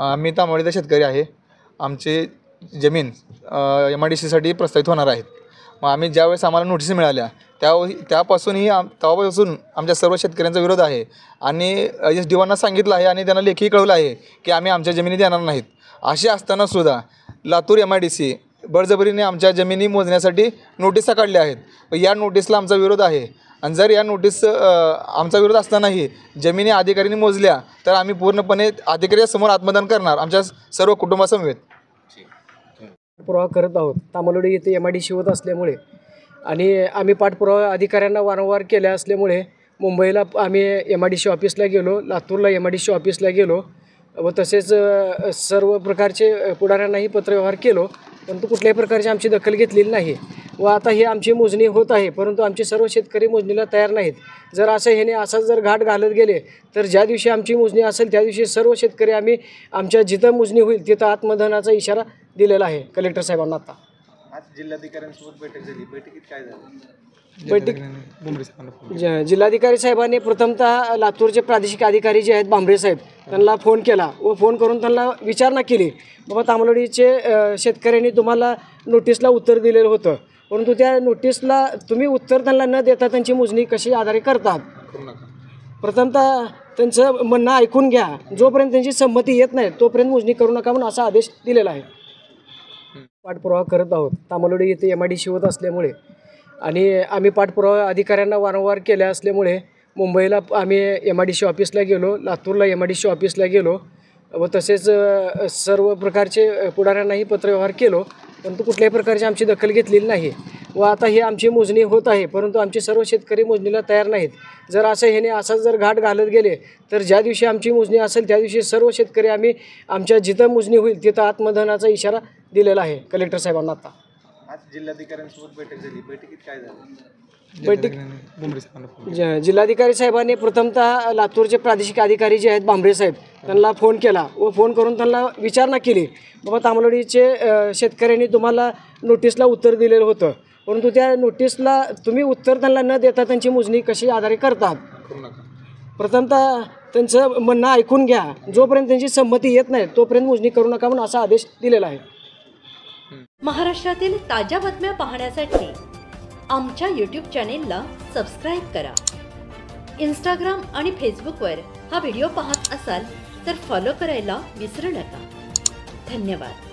आम्ही तांबवलीचा शेतकरी आहे. आमची जमीन MIDCसाठी प्रस्तावित होणार आहेत. मग आम्ही ज्यावेळेस आम्हाला नोटीस मिळाल्या त्यापासूनही तेव्हापासून आमच्या सर्व शेतकऱ्यांचा विरोध आहे आणि SDOंना सांगितलं आहे आणि त्यांना लेखी कळवलं आहे की आम्ही आमच्या जमिनी देणार नाहीत. असे असतानासुद्धा लातूर MIDC बळजबरीने आमच्या जमिनी मोजण्यासाठी नोटिसा काढल्या आहेत. या नोटीसला आमचा विरोध आहे आणि जर या नोटीस आमचा विरोध असतानाही जमिनी अधिकाऱ्यांनी मोजल्या तर आम्ही पूर्णपणे अधिकाऱ्यासमोर आत्मदान करणार आमच्या सर्व कुटुंबासमवेत. पाठपुरावा करत आहोत. तांबवली येथे MIDC होत असल्यामुळे आणि आम्ही पाठपुरावा अधिकाऱ्यांना वारंवार केल्या असल्यामुळे मुंबईला आम्ही MIDC ऑफिसला गेलो, लातूरला MIDC ऑफिसला गेलो व तसेच सर्व प्रकारचे पुढाऱ्यांनाही पत्रव्यवहार केलो, परंतु कुठल्याही प्रकारची आमची दखल घेतलेली नाही. व आता ही आमची मोजणी होत आहे, परंतु आमचे सर्व शेतकरी मोजणीला तयार नाहीत. जर असा जर घाट घालत गेले तर ज्या दिवशी आमची मोजणी असेल त्या दिवशी सर्व शेतकरी आम्ही आमच्या जिथं मोजणी होईल तिथं आत्मदहनाचा इशारा दिलेला आहे कलेक्टर साहेबांना. आता आज जिल्हाधिकाऱ्यांसोबत बैठक झाली, बैठकीत काय झालं? जिल्हाधिकारी साहेबांनी प्रथमतः लातूरचे प्रादेशिक अधिकारी जे आहेत भांबरे साहेब त्यांना फोन केला व फोन करून त्यांना विचारणा केली, बाबा तांबवलीचे शेतकऱ्यांनी तुम्हाला नोटीसला उत्तर दिलेलं होतं, परंतु त्या नोटीसला तुम्ही उत्तर त्यांना न देता त्यांची मोजणी कशी आधारे करतात. प्रथमतः त्यांचं म्हणणं ऐकून घ्या, जोपर्यंत त्यांची संमती येत नाही तोपर्यंत मोजणी करू नका म्हणून असा आदेश दिलेला आहे. पाठपुरावा करत आहोत. तांबवली येथे MIDC होत असल्यामुळे आणि आम्ही पाठपुरावा अधिकाऱ्यांना वारंवार केल्या असल्यामुळे मुंबईला आम्ही MIDC ऑफिसला गेलो, लातूरला MIDC ऑफिसला गेलो व तसेच सर्व प्रकारचे पुढाऱ्यांनाही पत्रव्यवहार केलो, परंतु कुठल्याही प्रकारची आमची दखल घेतलेली नाही. व आता ही आमची मोजणी होत आहे, परंतु आमचे सर्व शेतकरी मोजणीला तयार नाहीत. जर असा जर घाट घालत गेले तर ज्या दिवशी आमची मोजणी असेल त्या दिवशी सर्व शेतकरी आम्ही आमच्या जिथं मोजणी होईल तिथं आत्मदहनाचा इशारा दिलेला आहे कलेक्टर साहेबांना. आता आज जिल्हाधिकाऱ्यांसोबत बैठक झाली, बैठकीत काय झालं? जिल्हाधिकारी साहेबांनी प्रथमतः लातूरचे प्रादेशिक अधिकारी जे आहेत भांबरे साहेब त्यांना फोन केला व फोन करून त्यांना विचारणा केली, बाबा तांबवलीचे शेतकऱ्यांनी तुम्हाला नोटीसला उत्तर दिलेलं होतं, परंतु त्या नोटीसला तुम्ही उत्तर त्यांना न देता त्यांची मोजणी कशी आधारे करतात. प्रथमतः त्यांचं म्हणणं ऐकून घ्या, जोपर्यंत त्यांची संमती येत नाही तोपर्यंत मोजणी करू नका म्हणून असा आदेश दिलेला आहे. महाराष्ट्रातील ताज्या बातम्या पाहण्यासाठी आमच्या YouTube चॅनेलला सबस्क्राईब करा. Instagram आणि Facebookवर हा व्हिडिओ पाहत असाल तर फॉलो करायला विसरू नका. धन्यवाद.